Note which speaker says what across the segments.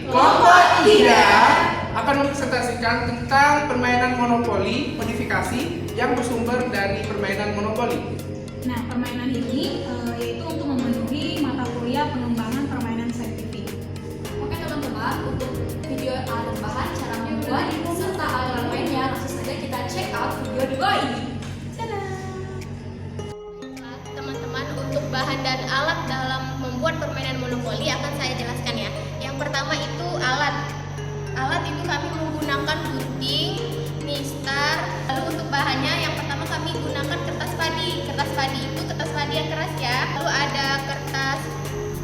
Speaker 1: Kelompok 3 akan mempresentasikan tentang permainan monopoli modifikasi yang bersumber dari permainan monopoli.
Speaker 2: Nah, permainan ini yaitu untuk memenuhi mata kuliah pengembangan permainan saintifik.
Speaker 3: Oke teman-teman, untuk video alat bahan, cara membuat, serta alat mainnya, langsung saja kita check out video di bawah ini.
Speaker 4: Teman-teman, untuk bahan dan alat dalam membuat permainan monopoli akan saya jelaskan ya. Yang pertama itu alat. Alat itu kami menggunakan gunting, mistar. Lalu untuk bahannya yang pertama kami gunakan kertas padi. Kertas padi itu kertas padi yang keras ya. Lalu ada kertas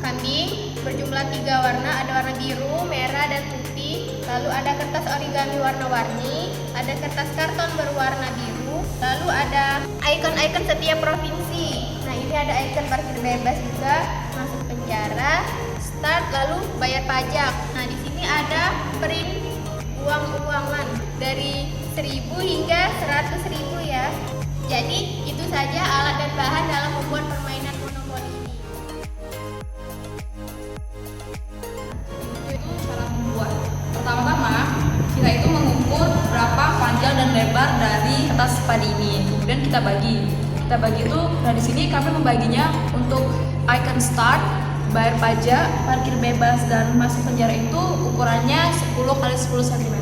Speaker 4: kambing berjumlah 3 warna, ada warna biru, merah, dan putih. Lalu ada kertas origami warna-warni, ada kertas karton berwarna biru. Lalu ada ikon-ikon setiap provinsi. Nah, ini ada ikon parkir bebas juga, masuk penjara, start, lalu bayar pajak. Nah, di sini ada print uang-uangan dari 1.000 hingga 100.000 ya. Jadi itu saja alat dan bahan dalam membuat permainan monopoli ini.
Speaker 3: Itu cara membuat. Pertama-tama kita itu mengukur berapa panjang dan lebar dari kertas padi ini. Kemudian kita bagi. Kita bagi itu, nah di sini kami membaginya untuk icon start, bayar pajak, parkir bebas, dan masuk penjara itu ukurannya 10 x 10 cm.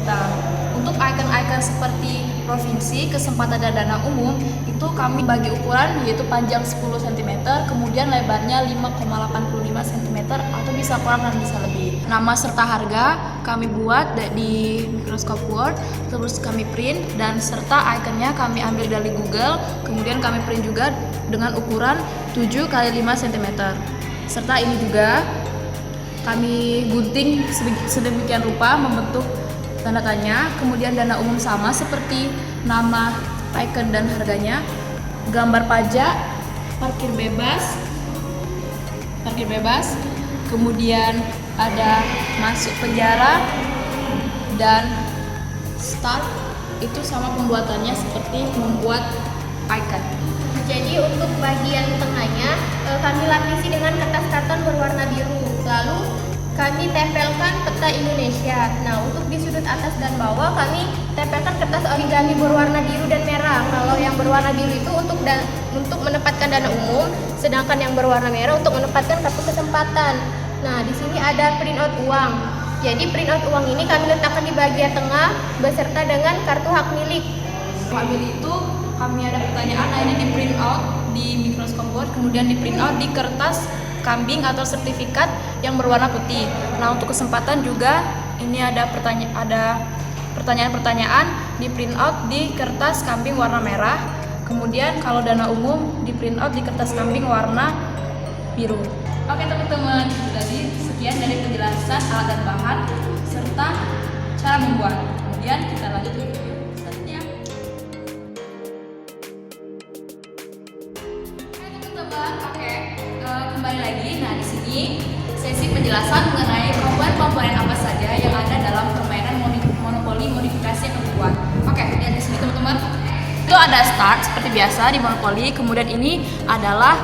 Speaker 3: Untuk icon-icon seperti provinsi, kesempatan dan dana umum itu kami bagi ukuran yaitu panjang 10 cm, kemudian lebarnya 5,85 cm atau bisa kurang dan bisa lebih. Nama serta harga kami buat di Microsoft Word, terus kami print, dan serta ikonnya kami ambil dari Google, kemudian kami print juga dengan ukuran 7 x 5 cm. Serta ini juga kami gunting sedemikian rupa membentuk tanda tanya, kemudian dana umum sama seperti nama, icon, dan harganya, gambar pajak, parkir bebas, kemudian ada masuk penjara, dan start itu sama pembuatannya seperti membuat icon.
Speaker 4: Jadi untuk bagian tengahnya kami lapisi dengan kertas karton berwarna biru. Lalu kami tempelkan peta Indonesia. Nah, untuk di sudut atas dan bawah kami tempelkan kertas origami berwarna biru dan merah. Kalau yang berwarna biru itu untuk menempatkan dana umum, sedangkan yang berwarna merah untuk menempatkan kartu kesempatan. Nah, di sini ada printout uang. Jadi printout uang ini kami letakkan di bagian tengah beserta dengan kartu hak milik.
Speaker 3: Hak milik itu kami ada pertanyaan, nah ini di print out di Microsoft Word, kemudian di print out di kertas kambing atau sertifikat yang berwarna putih. Nah, untuk kesempatan juga ini ada pertanyaan-pertanyaan di print out di kertas kambing warna merah. Kemudian kalau dana umum di print out di kertas kambing warna biru. Oke teman-teman, jadi sekian dari penjelasan alat dan bahan serta cara membuat. Kemudian kita lanjut ke video selanjutnya. Oke, kembali lagi. Nah, di sini sesi penjelasan mengenai komponen-komponen apa saja yang ada dalam permainan monopoli modifikasi yang dibuat. Oke, lihat di sini teman-teman. Itu ada start seperti biasa di monopoli. Kemudian ini adalah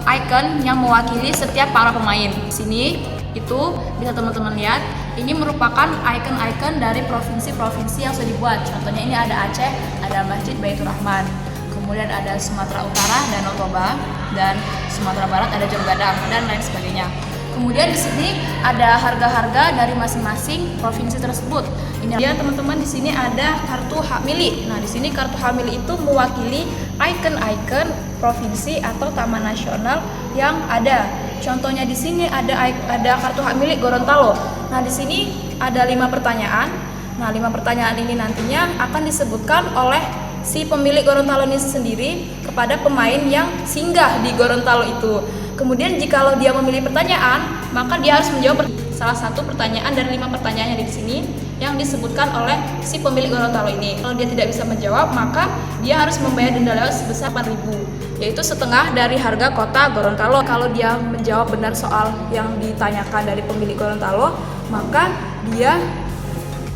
Speaker 3: icon yang mewakili setiap para pemain. Di sini itu bisa teman-teman lihat. Ini merupakan icon-icon dari provinsi-provinsi yang sudah dibuat. Contohnya ini ada Aceh, ada Masjid Baitur Rahman. Kemudian ada Sumatera Utara, Danau Toba, dan Sumatera Barat ada Jor Gadang, dan lain sebagainya. Kemudian di sini ada harga-harga dari masing-masing provinsi tersebut. Ini ya teman-teman, di sini ada kartu hak milik. Nah, di sini kartu hak milik itu mewakili icon-icon provinsi atau taman nasional yang ada. Contohnya di sini ada kartu hak milik Gorontalo. Nah, di sini ada 5 pertanyaan. Nah, 5 pertanyaan ini nantinya akan disebutkan oleh si pemilik Gorontalo ini sendiri kepada pemain yang singgah di Gorontalo itu. Kemudian jikalau dia memilih pertanyaan, maka dia harus menjawab salah satu pertanyaan dari 5 pertanyaan yang di sini yang disebutkan oleh si pemilik Gorontalo ini. Kalau dia tidak bisa menjawab, maka dia harus membayar denda lewat sebesar 4.000, yaitu setengah dari harga kota Gorontalo. Kalau dia menjawab benar soal yang ditanyakan dari pemilik Gorontalo, maka dia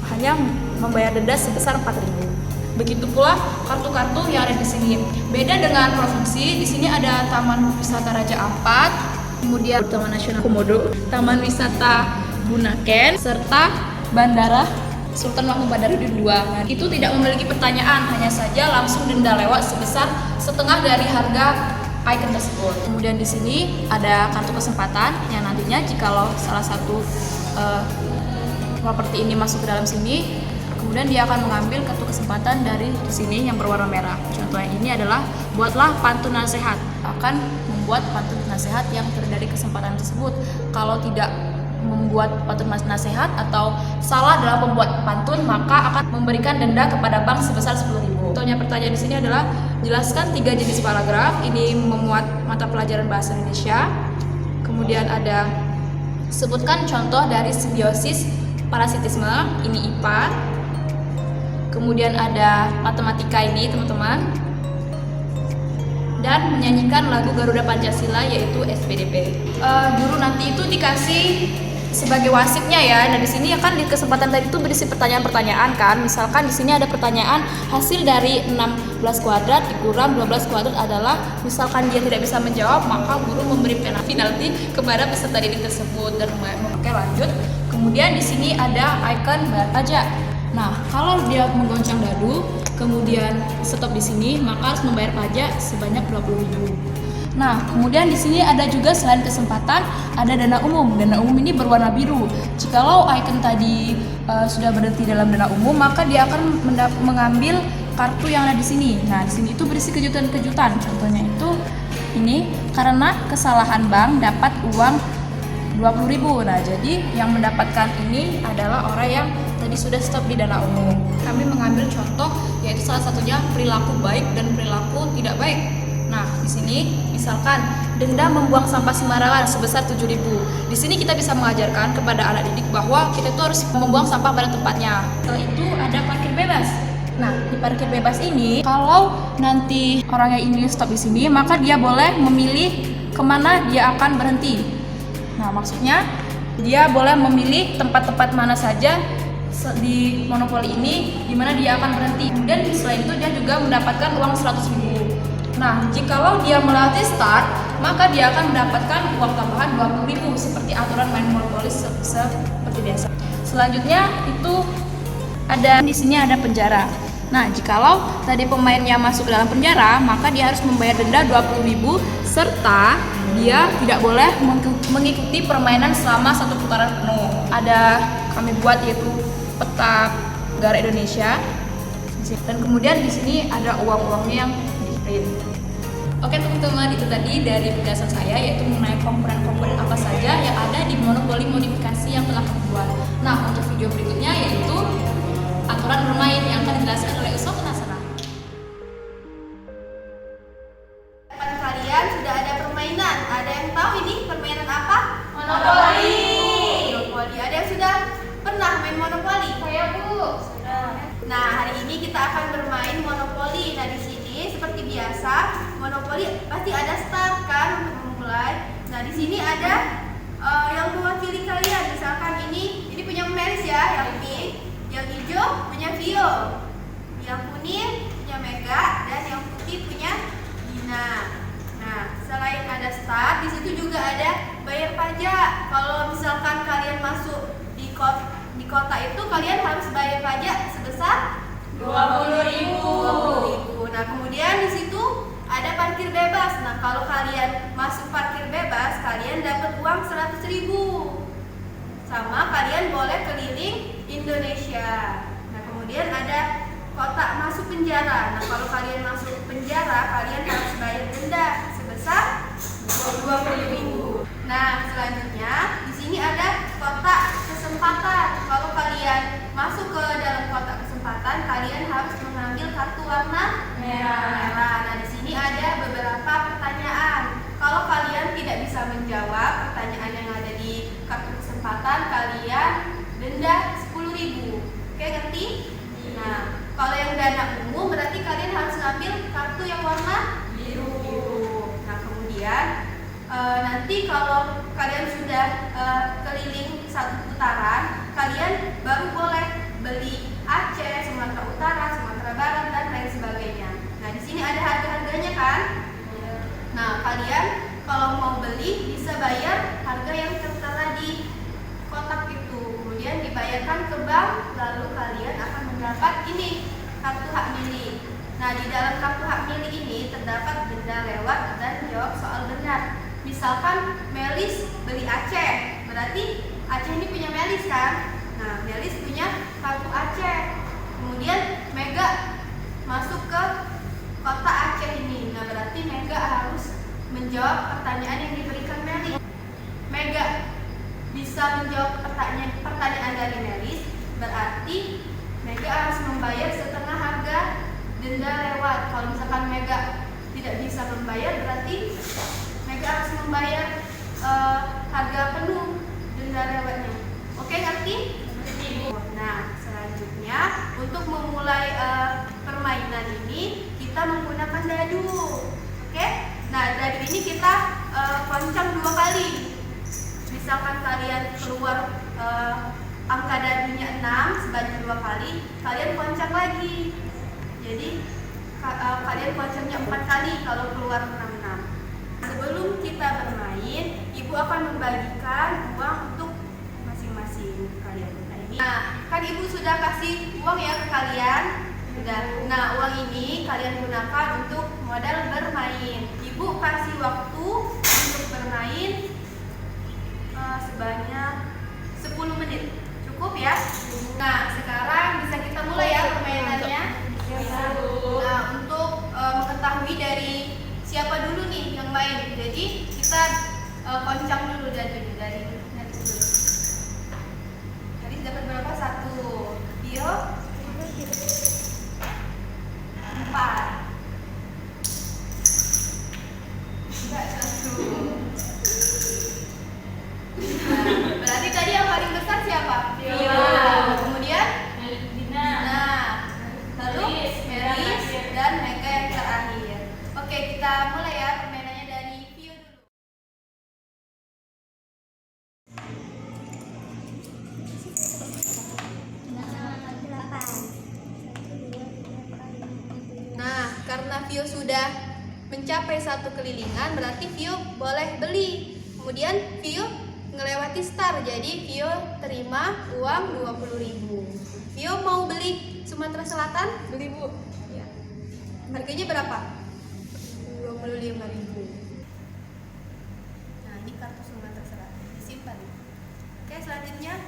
Speaker 3: hanya membayar denda sebesar 4.000. Begitu pula kartu-kartu yang ada di sini. Beda dengan provinsi, di sini ada Taman Wisata Raja Ampat, kemudian Taman Nasional Komodo, Taman Wisata Bunaken, serta Bandara Sultan Mahmud Badarudin II. Nah, itu tidak memiliki pertanyaan, hanya saja langsung denda lewat sebesar setengah dari harga icon tersebut. Kemudian di sini ada kartu kesempatan yang nantinya jikalau salah satu properti ini masuk ke dalam sini, kemudian dia akan mengambil kartu kesempatan dari di sini yang berwarna merah. Contohnya ini adalah buatlah pantun nasihat, akan membuat pantun nasihat yang terdiri dari kesempatan tersebut. Kalau tidak membuat pantun nasihat atau salah dalam membuat pantun, maka akan memberikan denda kepada bank sebesar 10.000. Contohnya pertanyaan di sini adalah jelaskan 3 jenis paragraf. Ini memuat mata pelajaran bahasa Indonesia. Kemudian ada sebutkan contoh dari simbiosis parasitisme, ini IPA. Kemudian ada matematika ini teman-teman. Dan menyanyikan lagu Garuda Pancasila yaitu SPDP. Guru nanti itu dikasih sebagai wasitnya ya. Nah, di sini kan di kesempatan tadi itu berisi pertanyaan-pertanyaan kan. Misalkan di sini ada pertanyaan hasil dari 16 kuadrat dikurang 12 kuadrat adalah, misalkan dia tidak bisa menjawab, maka guru memberi penalti kepada peserta didik tersebut dan memakai lanjut. Kemudian di sini ada icon bayar pajak. Nah, kalau dia menggoncang dadu, kemudian stop di sini, maka harus membayar pajak sebanyak 20.000. Nah, kemudian di sini ada juga selain kesempatan, ada dana umum. Dana umum ini berwarna biru. Jikalau icon tadi sudah berhenti dalam dana umum, maka dia akan mengambil kartu yang ada di sini. Nah, di sini itu berisi kejutan-kejutan. Contohnya itu ini karena kesalahan bank dapat uang 20.000. Nah, jadi yang mendapatkan ini adalah orang yang tadi sudah stop di dana umum. Kami mengambil contoh yaitu salah satunya perilaku baik dan perilaku tidak baik. Nah, di sini misalkan denda membuang sampah sembarangan sebesar 7.000. Di sini kita bisa mengajarkan kepada anak didik bahwa kita itu harus membuang sampah pada tempatnya. Setelah itu ada parkir bebas. Nah, di parkir bebas ini kalau nanti orang yang ingin stop di sini, maka dia boleh memilih kemana dia akan berhenti. Nah, maksudnya dia boleh memilih tempat-tempat mana saja di monopoli ini di mana dia akan berhenti. Kemudian selain itu dia juga mendapatkan uang 100.000. Nah, jikalau dia melewati start, maka dia akan mendapatkan uang tambahan 20.000 seperti aturan main monopoli seperti biasa. Selanjutnya itu ada di sini ada penjara. Nah, jikalau tadi pemainnya masuk ke dalam penjara, maka dia harus membayar denda 20.000 serta dia tidak boleh mengikuti permainan selama 1 putaran penuh. Ada kami buat yaitu peta negara Indonesia. Dan kemudian di sini ada uang-uangnya yang di-print. Oke teman-teman, itu tadi dari penjelasan saya yaitu mengenai komponen-komponen apa saja yang ada di monopoli modifikasi yang telah kami buat. Nah, untuk video berikutnya yaitu aturan bermain yang akan dijelaskan oleh Ustaz Nasara.
Speaker 4: Depan kalian sudah ada permainan. Ada yang tahu ini permainan apa?
Speaker 3: Monopoli.
Speaker 4: Monopoli. Ada yang sudah pernah main monopoli?
Speaker 3: Saya Bu.
Speaker 4: Nah, hari ini kita akan bermain monopoli. Nah, di sini seperti biasa, monopoli pasti ada start kan untuk memulai. Nah, di sini ada yang mewakili kalian. Misalkan ini punya Meris ya, yang pink, yang hijau punya Vio, yang kuning punya Mega, dan yang putih punya Dina. Nah, selain ada start, di situ juga ada bayar pajak. Kalau misalkan kalian masuk di kota itu, kalian harus bayar pajak sebesar
Speaker 3: 20.000.
Speaker 4: Nah, kemudian di situ ada parkir bebas. Nah, kalau kalian masuk parkir bebas, kalian dapat uang 100.000. Sama kalian boleh keliling Indonesia. Nah, kemudian ada kotak masuk penjara. Nah, kalau kalian masuk penjara, kalian harus bayar denda sebesar 20.000. Nah, selanjutnya di sini ada kotak kesempatan. Kalau kalian masuk ke dalam kotak kesempatan, kalian harus mengambil kartu warna merah. Nah, di sini ada beberapa pertanyaan. Kalau kalian tidak bisa menjawab pertanyaan yang ada di kartu kesempatan, kalian denda 10.000. Oke, ngerti? Nah, kalau yang dana umum berarti kalian harus ngambil kartu yang warna biru. Nah, kemudian nanti kalau kalian sudah keliling 1 putaran, kalian baru boleh beli Aceh, Sumatera Utara, Sumatera Barat, dan lain sebagainya. Nah, di sini ada harga-harganya kan? Nah, kalian kalau mau beli bisa bayar harga yang tertera di kotak itu.
Speaker 3: dibayarkan ke bank, lalu kalian akan mendapat ini, kartu hak milik. Nah, di dalam kartu hak milik ini terdapat denda lewat dan jawab soal benar. Misalkan Melis beli Aceh, berarti Aceh ini punya Melis kan? Nah, Melis punya kartu Aceh. Kemudian Mega masuk ke kota Aceh ini. Nah, berarti Mega harus menjawab pertanyaan yang diberikan Melis. Mega bisa menjawab pertanyaan dari Melis, berarti Mega harus membayar setengah harga denda lewat. Kalau misalkan Mega tidak bisa membayar, berarti Mega harus membayar harga penuh denda lewatnya. Oke, ngerti? Nah, selanjutnya untuk memulai permainan ini kita menggunakan dadu. Oke? Nah, dadu ini kita goncang 2 kali. Misalkan kalian keluar angka dadunya 6 sebanyak 2 kali, kalian goncang lagi. Jadi kalian goncangnya 4 kali kalau keluar 6. Sebelum kita bermain, ibu akan membagikan uang untuk masing-masing kalian. Nah, kan ibu sudah kasih uang ya ke kalian. Sudah. Nah, uang ini kalian gunakan untuk modal bermain. Ibu kasih waktu untuk bermain sebanyak 10 menit. Cukup ya? Nah, sekarang bisa kita mulai ya permainannya. Nah, untuk mengetahui dari siapa dulu nih yang main. Jadi kita goncang dulu dari nanti dulu. Tadi dapat berapa? 1. Bio 4. Enggak 1. Nah, berarti tadi yang paling besar siapa? Bio. Kemudian Dina. Lalu Melis dan Mega yang terakhir. Oke, kita mulai ya permainannya dari Vio dulu. Nah, karena Vio sudah mencapai 1 kelilingan, berarti Vio boleh beli. Kemudian Vio ngelewati star, jadi Vio terima uang 20.000. Vio mau beli Sumatera Selatan? Beli, Bu. Ya. Harganya berapa? 25.000. Nah, ini kartu Sumatera Selatan. Disimpan. Oke, selanjutnya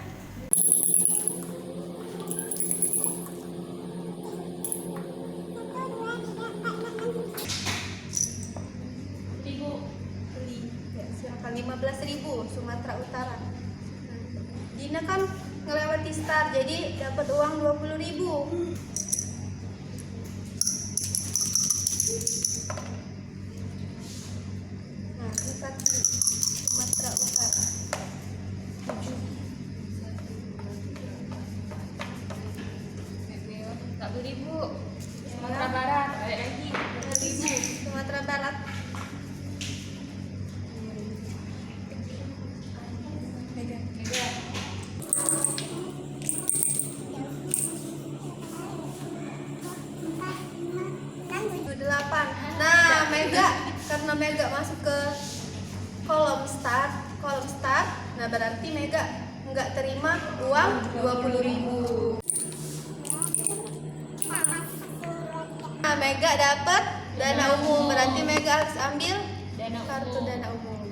Speaker 3: beli. Ya, silakan 15.000 Sumatera Utara. Dina kan ngelewati star, jadi dapat uang 20.000. Nah, kita di Sumatera Utara 7.
Speaker 4: 1.000. Sumatera Barat, balik lagi.
Speaker 3: 2.000 Sumatera Barat.
Speaker 4: Mega.
Speaker 3: 8. Nah, Mega karena Mega masuk ke kolom start. Nah, berarti Mega nggak terima uang 20.000. Nah, Mega dapat dana umum, berarti Mega harus ambil kartu dana umum.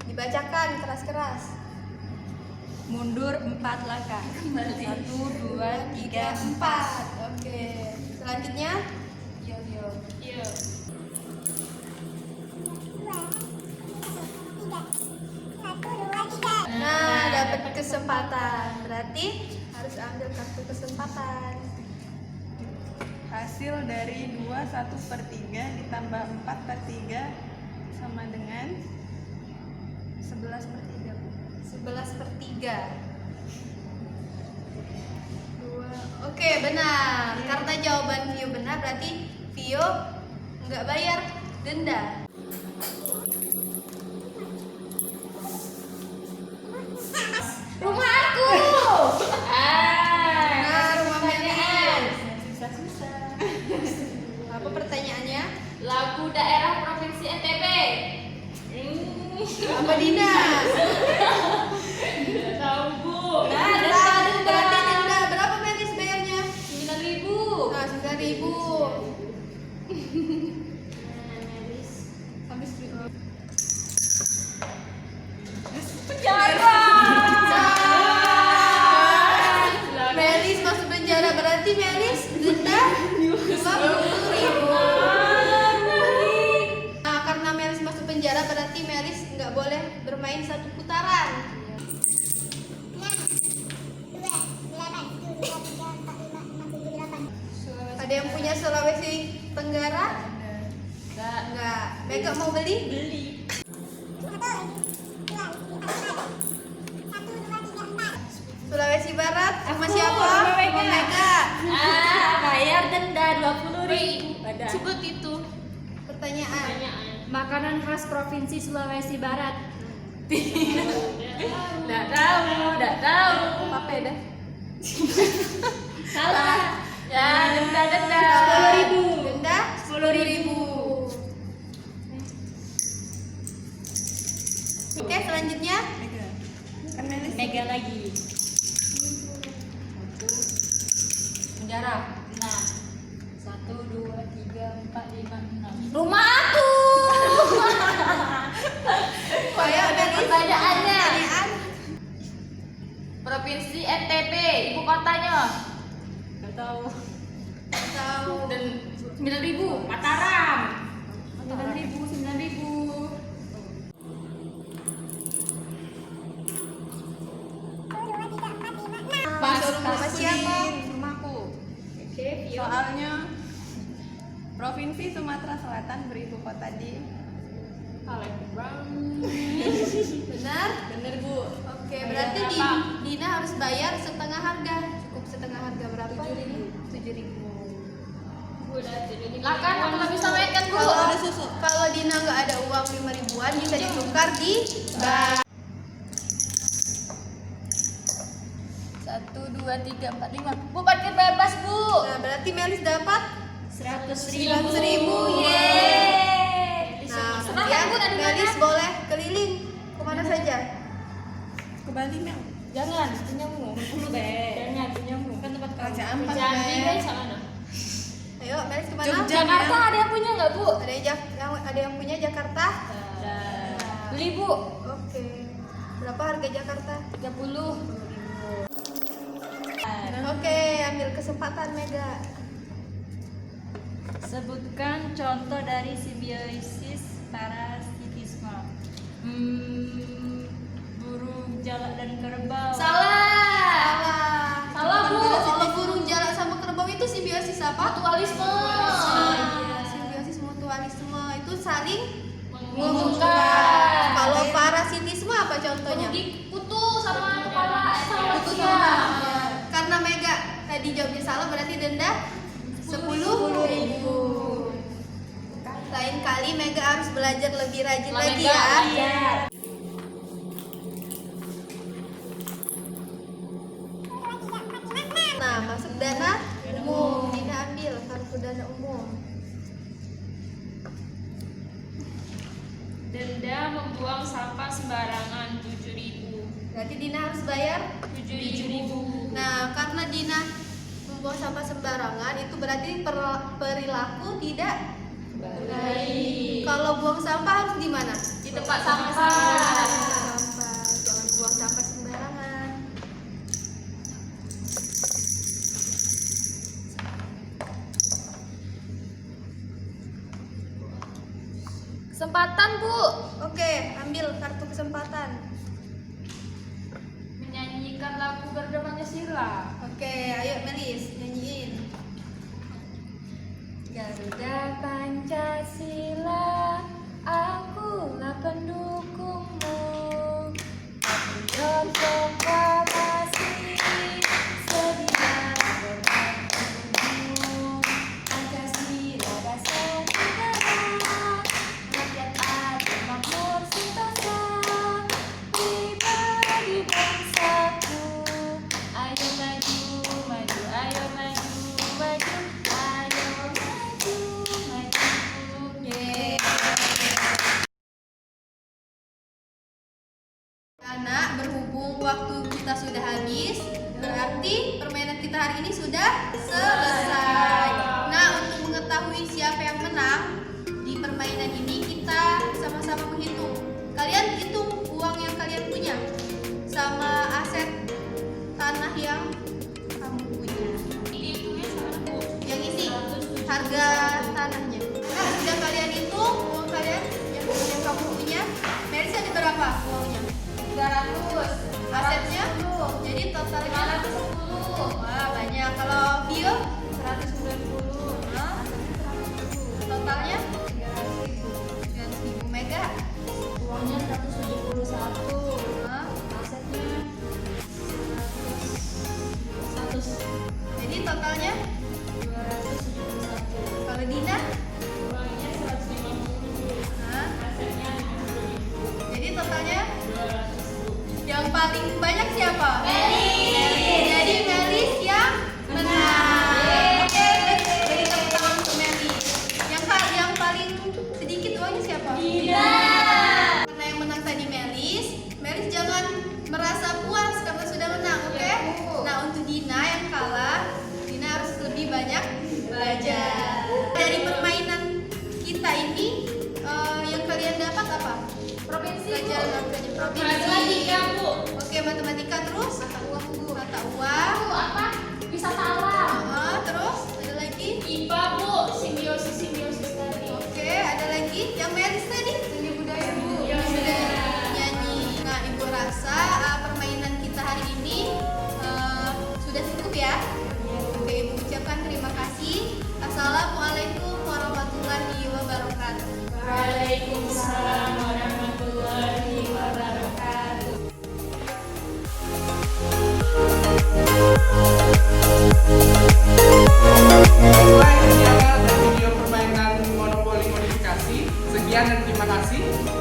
Speaker 3: Dibacakan keras-keras.
Speaker 2: Mundur 4 langkah. 1, 2, 3,
Speaker 3: 4. Oke. Selanjutnya
Speaker 4: Yo.
Speaker 3: nah, dapat kesempatan. Berarti harus ambil kartu kesempatan.
Speaker 5: Hasil dari 2 1/3 ditambah 4/3 sama dengan 11/3.
Speaker 3: 11/3. Oke, benar. Karena jawaban Vio benar, berarti Vio nggak bayar denda.
Speaker 4: Rumah aku.
Speaker 3: Nah, rumah Melian.
Speaker 5: Susah-susah.
Speaker 3: Apa pertanyaannya?
Speaker 4: Lagu daerah provinsi NTB.
Speaker 3: Apa Dina?
Speaker 4: Tahu, Bu.
Speaker 3: Nah, berarti
Speaker 4: yang punya Sulawesi Tenggara? Enggak. Mega mau beli?
Speaker 5: Beli.
Speaker 4: Sulawesi Barat sama siapa? Mega.
Speaker 3: Bayar denda 20.000.
Speaker 4: Sebut itu. Pertanyaan.
Speaker 3: Makanan khas Provinsi Sulawesi Barat. Tidak tahu.
Speaker 4: Apa dah?
Speaker 3: Salah. Ya, denda.
Speaker 4: 10.000. Denda 10.000. Oke, selanjutnya
Speaker 5: Mega. Kan Melis.
Speaker 3: Mega lagi. Penjara. Nah. 1, 2, 3, 4, 5, 6. Rumah aku.
Speaker 4: Ayo Melis.
Speaker 3: Pertanyaannya.
Speaker 4: Pertanyaan.
Speaker 3: Provinsi NTB, ibu kotanya.
Speaker 5: Gak tahu.
Speaker 4: Tahu.
Speaker 3: Dan 9.000, Mataram. 9.000.
Speaker 4: Masuk rumah siapa?
Speaker 5: Rumahku. Soalnya Provinsi Sumatera Selatan beribu kota di
Speaker 4: Benar?
Speaker 5: Bener Bu.
Speaker 4: Oke, berarti Dina harus bayar setengah harga. Cukup setengah harga berapa? 7.000.
Speaker 3: Lah kan aku nggak bisa main kan bu.
Speaker 4: Kalau Dina nggak ada uang 5.000-an bisa ditukar di bank.
Speaker 3: 1, 2, 3, 4, 5. Bu parkir bebas bu.
Speaker 4: Nah, berarti Melis dapat
Speaker 3: 100.000.
Speaker 4: 100.000.
Speaker 3: Yeay.
Speaker 4: Nah,
Speaker 3: Senang bu tadi
Speaker 4: Melis
Speaker 3: mana?
Speaker 4: boleh keliling kemana saja.
Speaker 5: Ke Bali Mel.
Speaker 3: Jangan punyamu. Jangan punyamu kan tempat kamu.
Speaker 5: Raja Ampat,
Speaker 3: Jambi
Speaker 5: Mel.
Speaker 3: guys sana.
Speaker 4: Ayo, Melis kemana?
Speaker 5: Jogja.
Speaker 3: Jakarta ada yang punya nggak bu?
Speaker 4: Ada yang punya Jakarta?
Speaker 3: Beli bu.
Speaker 4: Oke. Berapa harga Jakarta?
Speaker 3: 30.
Speaker 4: Oke, ambil kesempatan Mega.
Speaker 3: Sebutkan contoh dari simbiosis parasitisme. Burung jalak dan kerbau.
Speaker 4: Salah.
Speaker 3: Salah, Bu.
Speaker 4: Kalau burung jalak sama kerbau itu simbiosis apa?
Speaker 3: Mutualisme.
Speaker 4: Simbiosis mutualisme itu saling
Speaker 3: Menguntungkan.
Speaker 4: Kalau parasitisme apa contohnya?
Speaker 3: Kutu sama kepala sama
Speaker 4: Itu
Speaker 3: manusia.
Speaker 4: sama. Karena Mega tadi jawabnya salah berarti denda 10.000. Lain kali Mega harus belajar lebih rajin lagi ya. Nah, masuk dana umum. Dina ambil kartu dana umum.
Speaker 6: Denda membuang sampah sembarangan 7.000.
Speaker 4: Berarti Dina harus bayar
Speaker 6: 7.000.
Speaker 4: Nah, karena Dina membuang sampah sembarangan itu berarti perilaku tidak baik. Kalau buang sampah harus di mana?
Speaker 3: Di tempat sampah.
Speaker 4: Sampah. Jangan buang sampah sembarangan.
Speaker 3: Kesempatan bu.
Speaker 4: Oke, ambil kartu kesempatan.
Speaker 6: Menyanyikan lagu Garuda Pancasila.
Speaker 4: Oke, ayo Melis nyanyiin.
Speaker 3: Garuda Pancasila, akulah pendukungmu. Patriot proklamasi, sedia bergabung. Pancasila dasar negara, rakyat adil makmur sentosa, pribadi bangsaku. Ayo maju, maju, ayo maju, maju, ayo maju, maju.
Speaker 4: Yeay. Anak, berhubung waktu kita sudah habis, berarti permainan kita hari ini sudah selesai. Nah, untuk mengetahui siapa yang menang di permainan ini, kita sama-sama menghitung. Kalian hitung uang yang kalian punya sama aset tanah yang kamu punya. Yang isi harga tanahnya. Nah, sudah kalian hitung uang kalian yang kamu punya. Meris ada berapa uangnya? 300. Asetnya? Jadi totalnya 510. Wah, banyak. Kalau Bio 190. totalnya?
Speaker 6: 271.
Speaker 4: Kalau Dina?
Speaker 6: Uangnya 150.
Speaker 4: Hah?
Speaker 6: Asetnya 50.000.
Speaker 4: Jadi totalnya
Speaker 6: 200.000.
Speaker 4: yang paling banyak siapa? Melis. Jadi Melis yang menang. Oke, beri tepuk tangan untuk Melis. Yang paling sedikit uangnya siapa? Dina. Karena yang menang tadi Melis, Melis jangan merasa puas karena sudah menang, oke? Nah, untuk Dina yang kalah, Dina harus lebih banyak belajar. Dari permainan kita ini, yang kalian dapat apa?
Speaker 3: Provinsi,
Speaker 4: Pelajaran provinsi.
Speaker 6: Matematika, Bu.
Speaker 4: Oke, matematika terus? Mata uang, Bu. Mata uang.
Speaker 3: apa? Wisata alam.
Speaker 4: Terus ada lagi?
Speaker 6: IPA, Bu. Simbiosis tadi.
Speaker 4: Oke, ada lagi? Yang Melis tadi? Seni budaya, Bu.
Speaker 6: Iya,
Speaker 4: Budaya
Speaker 6: iya.
Speaker 4: nyanyi. Nah, Ibu rasa permainan kita hari ini sudah cukup ya? Oke, Ibu ucapkan terima kasih. Assalamualaikum warahmatullahi wabarakatuh.
Speaker 6: Waalaikumsalam warahmatullahi wabarakatuh.
Speaker 1: Sesuai dengan video permainan monopoli modifikasi. Sekian dan terima kasih.